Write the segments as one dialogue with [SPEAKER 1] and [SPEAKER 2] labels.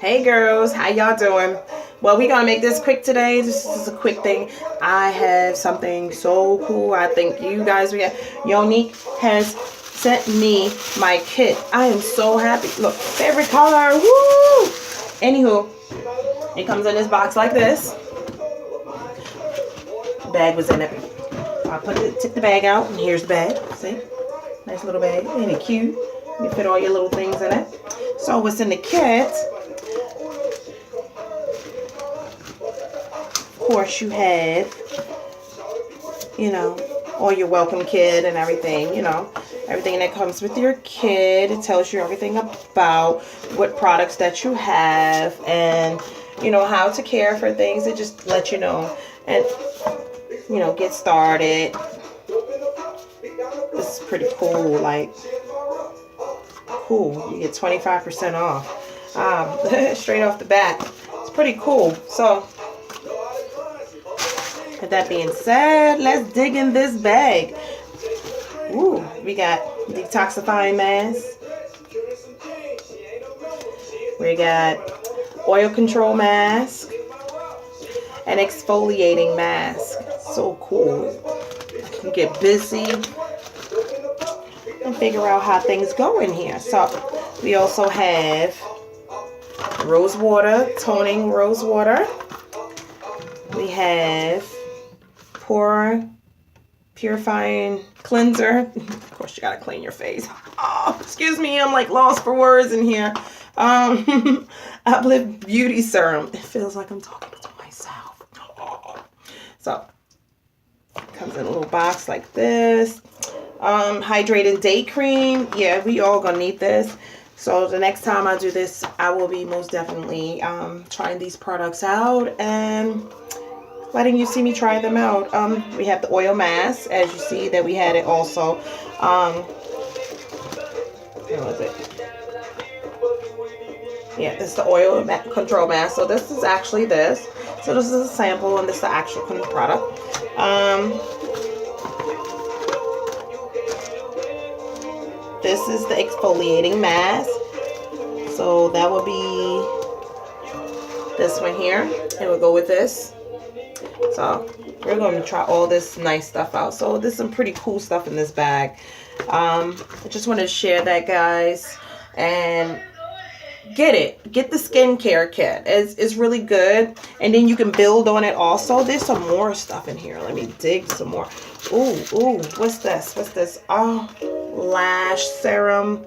[SPEAKER 1] Hey girls, how y'all doing? Well, we're gonna make this quick today. This is a quick thing. I have something so cool. I think you guys will get. Younique has sent me my kit. I am so happy. Look, favorite color. Woo! Anywho, it comes in this box like this. The bag was in it. I took the bag out, and here's the bag. See? Nice little bag. Ain't it cute? You fit all your little things in it. So what's in the kit? Of course, you have, all your welcome kit and everything, everything that comes with your kit. It tells you everything about what products that you have and, how to care for things. It just lets you know and, get started. This is pretty cool. Cool. You get 25% off straight off the bat. It's pretty cool. So, with that being said, let's dig in this bag. Ooh, we got detoxifying mask. We got oil control mask. An exfoliating mask. So cool. You can get busy and figure out how things go in here. So, we also have rose water, toning rose water. We have purifying cleanser. Of course, you gotta clean your face. Oh, excuse me, I'm like lost for words in here. Uplift beauty serum. It feels like I'm talking to myself. Oh. So, it comes in a little box like this. Hydrating day cream. Yeah, we all gonna need this. So the next time I do this, I will be most definitely trying these products out and letting you see me try them out. We have the oil mask, as you see that we had it also. Where was it? Yeah, it's the oil control mask. So this is actually this. So this is a sample, and this is the actual product. This is the exfoliating mask. So that will be this one here. It will go with this. So we're going to try all this nice stuff out. So there's some pretty cool stuff in this bag. I just wanted to share that, guys. And get it. Get the skincare kit. It's really good. And then you can build on it also. There's some more stuff in here. Let me dig some more. Ooh, what's this? What's this? Oh, lash serum.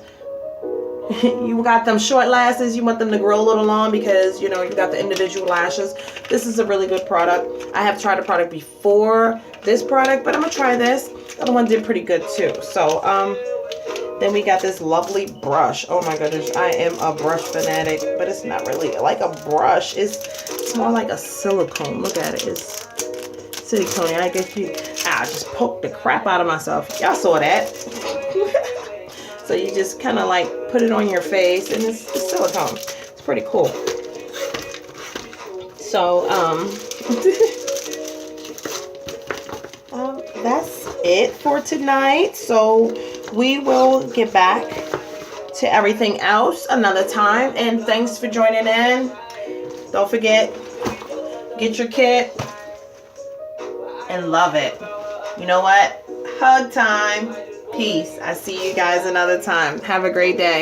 [SPEAKER 1] You got them short lashes, you want them to grow a little long because you got the individual lashes. This is a really good product. I have tried a product before this product, but I'm gonna try this. The other one did pretty good too. So then we got this lovely brush. Oh my goodness, I am a brush fanatic, but it's not really like a brush. It's more like a silicone. Look at it. It's silicone. I just poked the crap out of myself. Y'all saw that. So you just kind of like put it on your face, and it's silicone. It's pretty cool. So that's it for tonight. So we will get back to everything else another time. And thanks for joining in. Don't forget, get your kit and love it. You know what? Hug time. Peace. I see you guys another time. Have a great day.